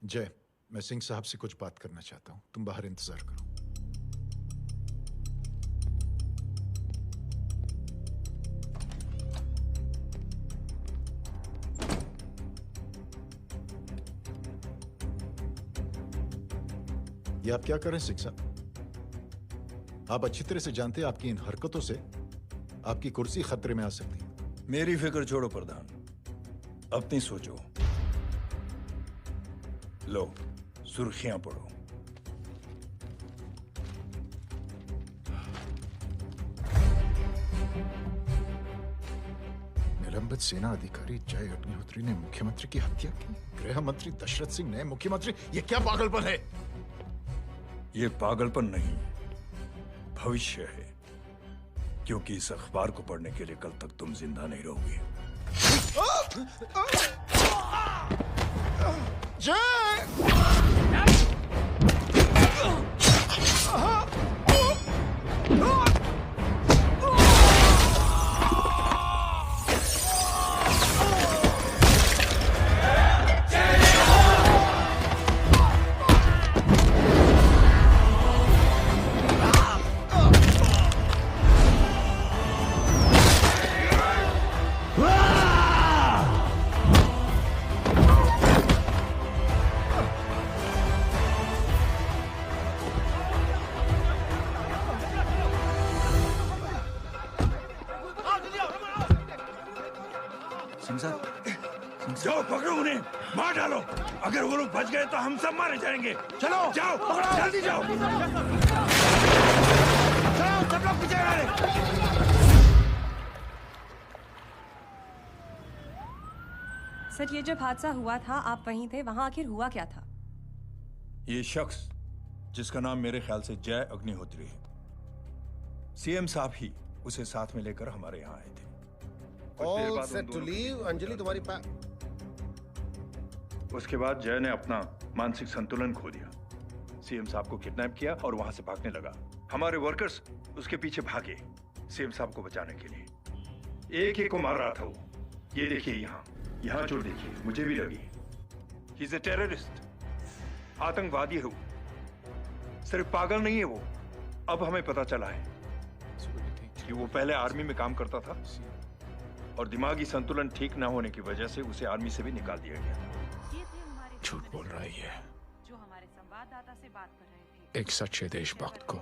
जय, मैं सिंह साहब से कुछ बात करना चाहता हूं। तुम बाहर इंतजार करो। ये आप क्या कर रहे हैं सिंह साहब? आप अच्छी तरह से जानते हैं आपकी इन हरकतों से आपकी कुर्सी खतरे में आ सकती है। मेरी फिक्र छोड़ो प्रधान, अपनी सोचो। लो सुर्खियां पढ़ो। निलंबित सेना अधिकारी जय अग्निहोत्री ने मुख्यमंत्री की हत्या की। गृह मंत्री दशरथ सिंह ने मुख्यमंत्री, ये क्या पागलपन है? ये पागलपन नहीं, भविष्य है, क्योंकि इस अखबार को पढ़ने के लिए कल तक तुम जिंदा नहीं रहोगे। जाओ पकड़ो उन्हें, मार डालो। अगर वो लोग बच गए तो हम सब मारे जाएंगे। चलो जाओ, जल्दी जाओ। चलो सब लोग पीछे आ रहे। सर, ये जब हादसा हुआ था आप वहीं थे, वहां आखिर हुआ क्या था? ये शख्स जिसका नाम मेरे ख्याल से जय अग्निहोत्री है, सीएम साहब ही उसे साथ में लेकर हमारे यहाँ आए थे। All set to leave. Anjali तुम्हारी उसके बाद जय ने अपना मानसिक संतुलन खो दिया, सीएम साहब को किडनैप किया और वहां से भागने लगा। हमारे वर्कर्स उसके पीछे भागे सीएम साहब को बचाने के लिए। एक को मार रहा था वो। ये देखिए यहाँ चोट देखिए, मुझे भी लगी। ही इज ए टेररिस्ट, आतंकवादी है वो। सिर्फ पागल नहीं है वो, अब हमें पता चला है कि वो पहले आर्मी में काम करता था और दिमागी संतुलन ठीक ना होने की वजह से उसे आर्मी से भी निकाल दिया गया। झूठ बोल रहा है ये। जो हमारे संवाददाता से बात कर रहे थे। एक सच्चे देशभक्त को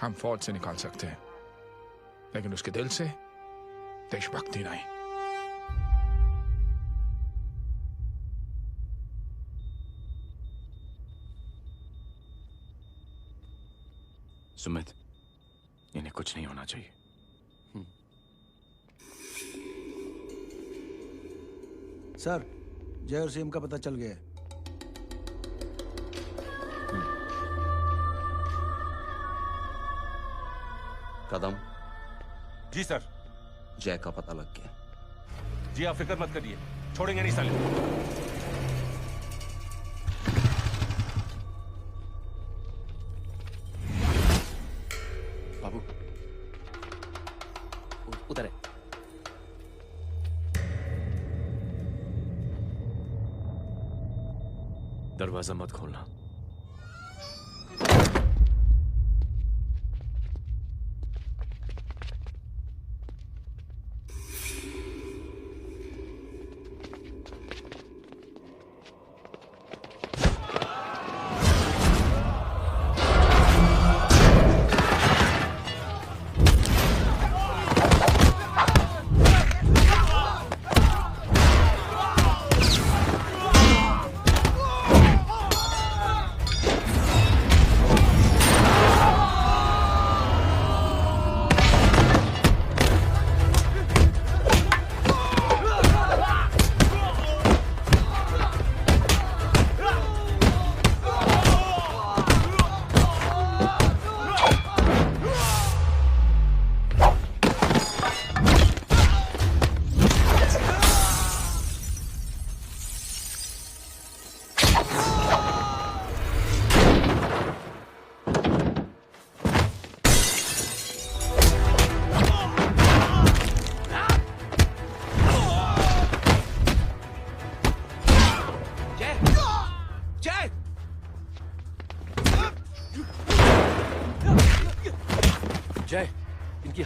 हम फौज से निकाल सकते हैं, लेकिन उसके दिल से देशभक्ति नहीं। सुमित, इन्हें कुछ नहीं होना चाहिए। सर, जय और सीएम का पता चल गया है। कदम। जी सर। जय का पता लग गया। जी आप फिक्र मत करिए, छोड़ेंगे नहीं साले। बाबू उधर है। दरवाजा मत खोलना।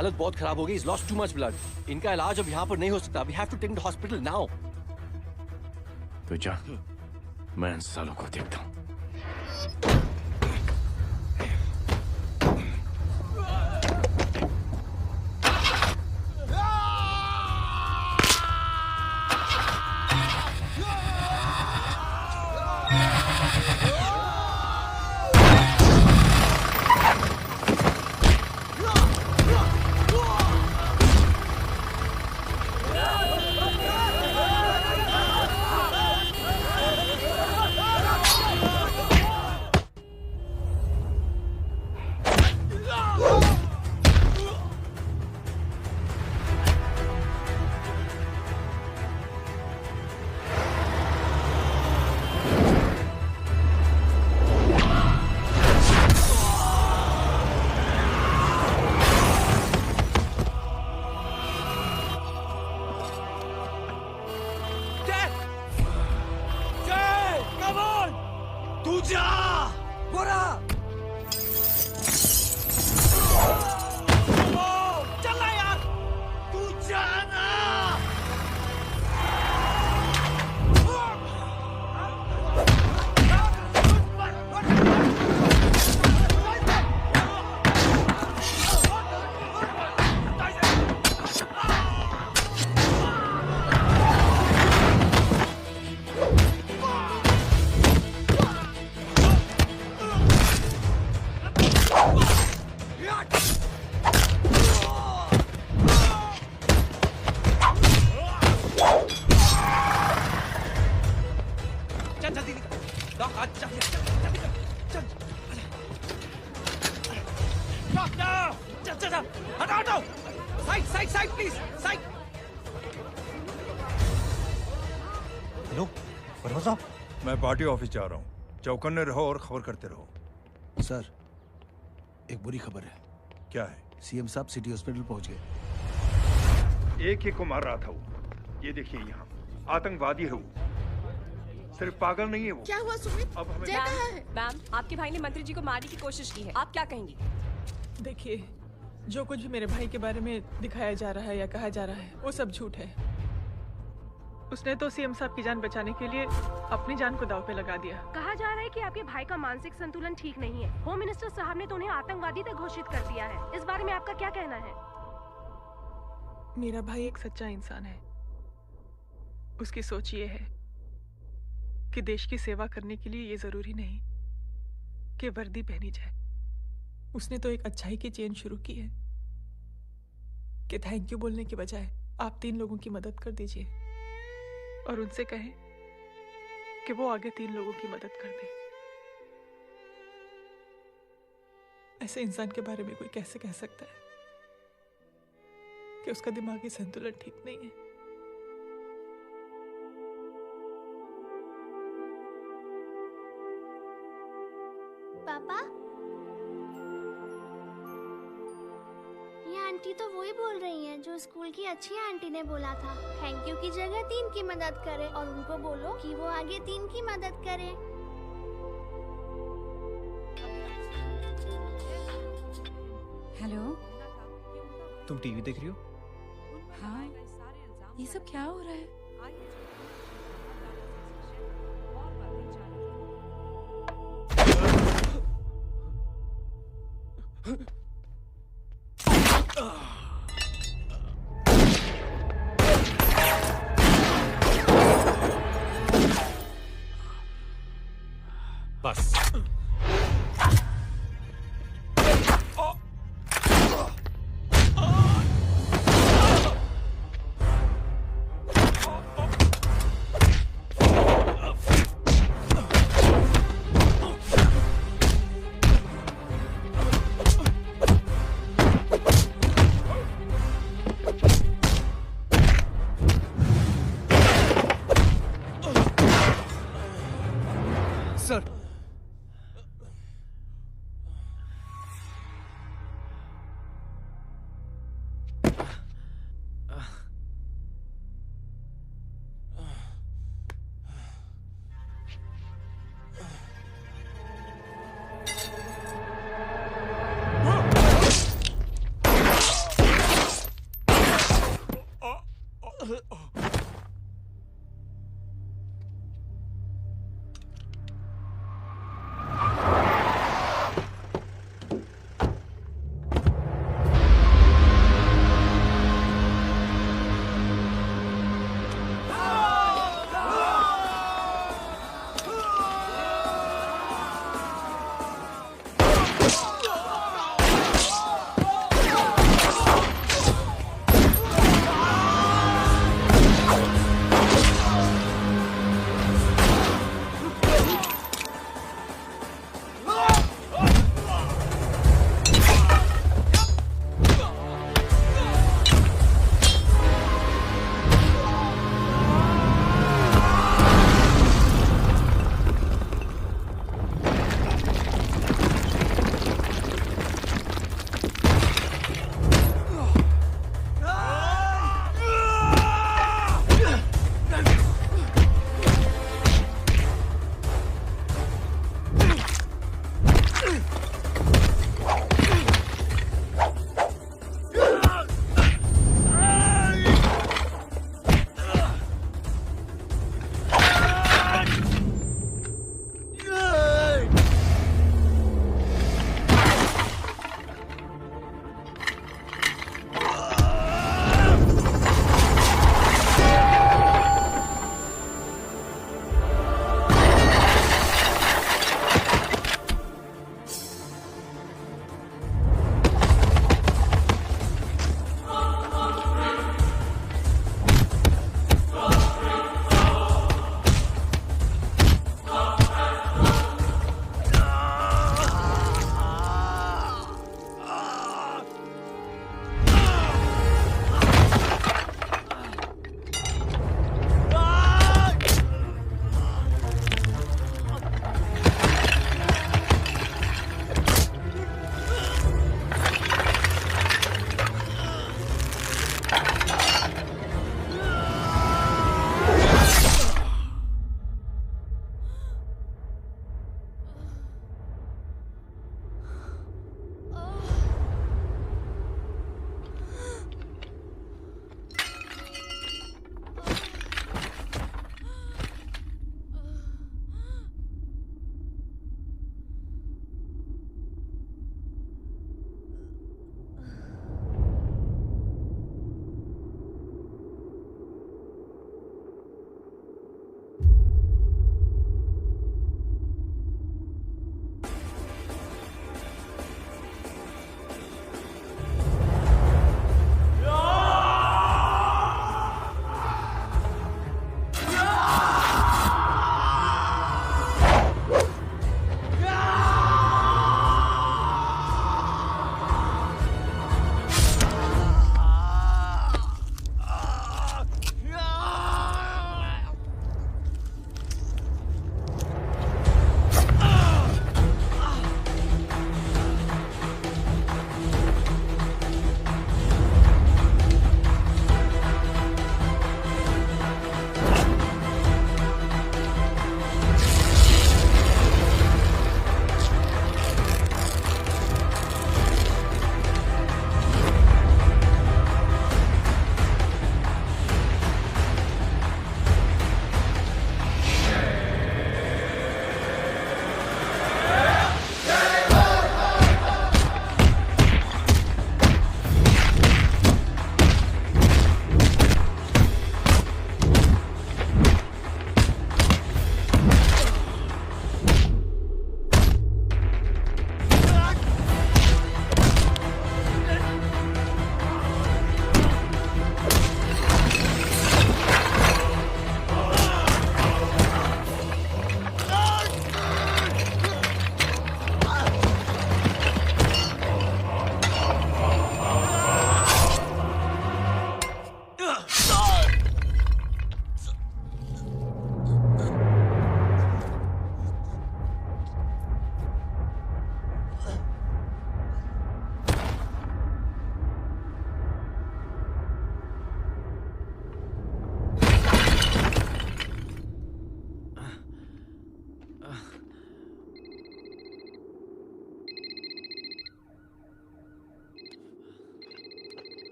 हालत बहुत खराब हो गई। He's lost too much blood. इनका इलाज अब यहाँ पर नहीं हो सकता। We have to take him to hospital now. तो जा, मैं इन सालों को देखता हूँ। मैं पार्टी ऑफिस जा रहा हूँ। चौकन्ने रहो और खबर करते रहो। सर, एक बुरी खबर है। क्या है? सीएम साहब सिटी हॉस्पिटल पहुंच गए। एक को मार रहा था वो। ये देखिए यहाँ आतंकवादी है वो। सिर्फ पागल नहीं है वो। क्या हुआ सुमित? अब हमें जय कहाँ है? मैम, आपके भाई ने मंत्री जी को मारने की कोशिश की है, आप क्या कहेंगी? देखिए, जो कुछ भी मेरे भाई के बारे में दिखाया जा रहा है या कहा जा रहा है वो सब झूठ है। उसने तो सीएम साहब की जान बचाने के लिए अपनी जान को दांव पे लगा दिया। कहा जा रहा है कि आपके भाई का मानसिक संतुलन ठीक नहीं है। होम मिनिस्टर साहब ने तो उन्हें आतंकवादी तक घोषित कर दिया है। इस बारे में आपका क्या कहना है? मेरा भाई एक सच्चा इंसान है। उसकी सोच ये है कि देश की सेवा करने के लिए ये जरूरी नहीं कि वर्दी पहनी जाए। उसने तो एक अच्छाई की चेन शुरू की है कि थैंक यू बोलने के बजाय आप 3 लोगों की मदद कर दीजिए और उनसे कहें कि वो आगे 3 लोगों की मदद कर दे। ऐसे इंसान के बारे में कोई कैसे कह सकता है कि उसका दिमागी संतुलन ठीक नहीं है? पापा, ये आंटी तो वही बोल रही हैं जो स्कूल की अच्छी आंटी ने बोला था। थैंक यू की जगह 3 की मदद करे और उनको बोलो कि वो आगे 3 की मदद करे। हेलो, तुम टीवी देख रही हो? हाँ, ये सब क्या हो रहा है? बस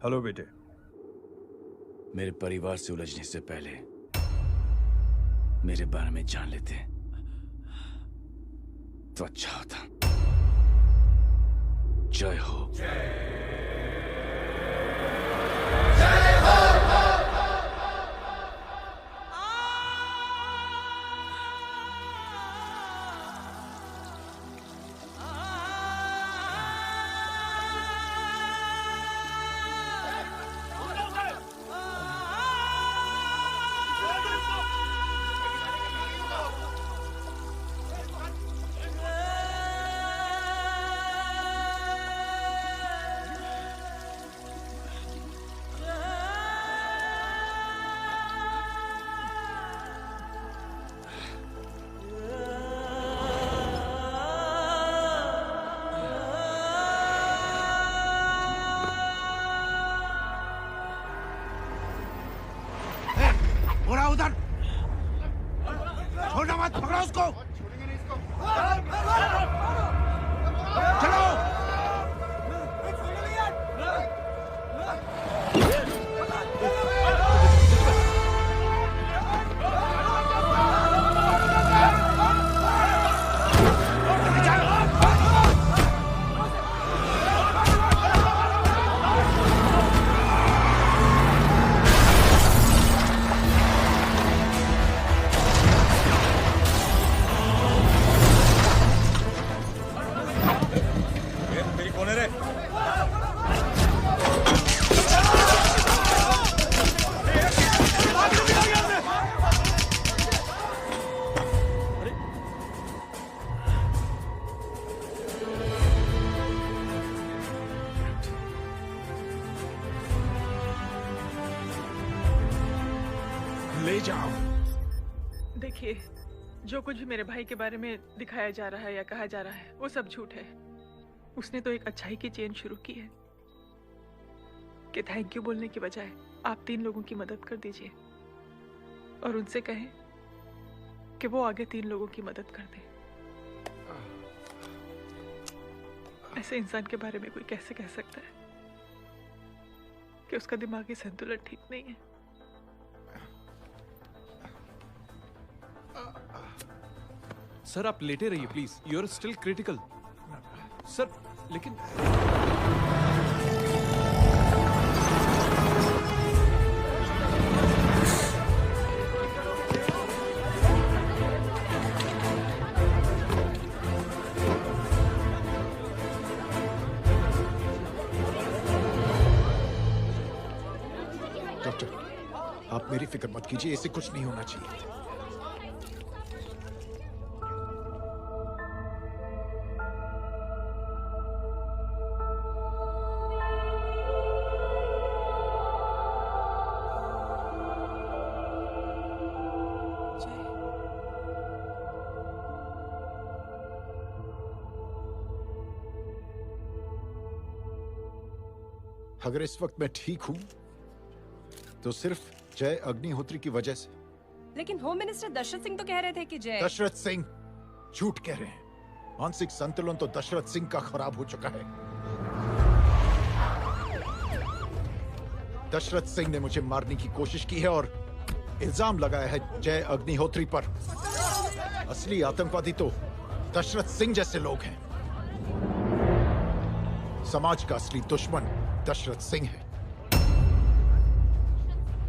हेलो बेटे। मेरे परिवार से उलझने से पहले मेरे बारे में जान लेते तो अच्छा होता। जय हो। उधर छोड़ना मत, पकड़ो उसको। चलो। ले जाओ। देखिए, जो कुछ भी मेरे भाई के बारे में दिखाया जा रहा है या कहा जा रहा है वो सब झूठ है। उसने तो एक अच्छाई की चेन शुरू की है कि थैंक यू बोलने की बजाय आप 3 लोगों की मदद कर दीजिए और उनसे कहें कि वो आगे 3 लोगों की मदद कर दे। ऐसे इंसान के बारे में कोई कैसे कह सकता है कि उसका दिमागी संतुलन ठीक नहीं है? सर आप लेटे रहिए please, you are still critical. Sir लेकिन डॉक्टर, आप मेरी फिक्र मत कीजिए, इसे कुछ नहीं होना चाहिए। अगर इस वक्त मैं ठीक हूं तो सिर्फ जय अग्निहोत्री की वजह से। लेकिन होम मिनिस्टर दशरथ सिंह तो कह रहे थे कि जय। दशरथ सिंह झूठ कह रहे हैं। मानसिक संतुलन तो दशरथ सिंह का खराब हो चुका है। दशरथ सिंह ने मुझे मारने की कोशिश की है और इल्जाम लगाया है जय अग्निहोत्री पर। असली आतंकवादी तो दशरथ सिंह जैसे लोग हैं। समाज का असली दुश्मन दशरथ सिंह है,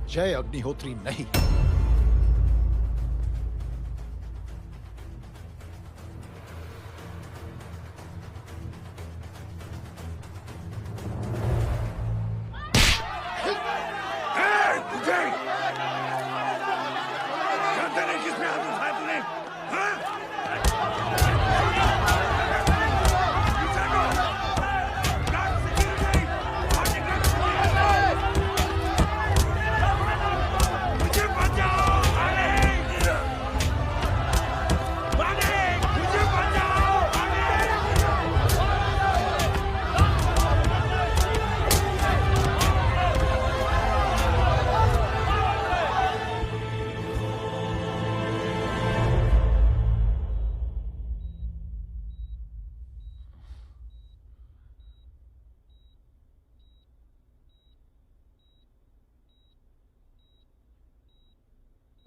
जय अग्निहोत्री नहीं। बचाओ!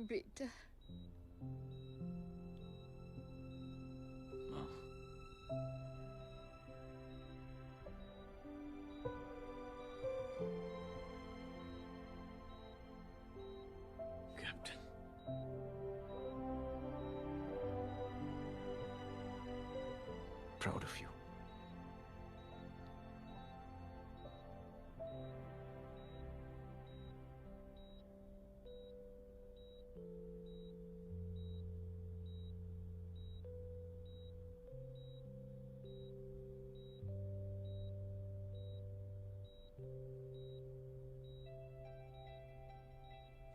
बेटा captain, proud of you.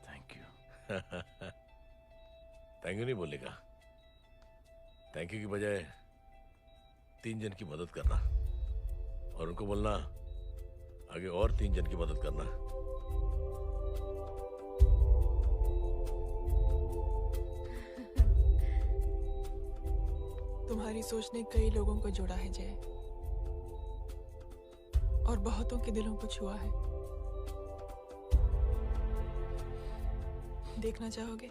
Thank you. Thank you नहीं बोलेगा, थैंक यू की बजाय 3 जन की मदद करना और उनको बोलना आगे और 3 जन की मदद करना। तुम्हारी सोच ने कई लोगों को जोड़ा है जय, और बहुतों के दिलों को छुआ है। देखना चाहोगे?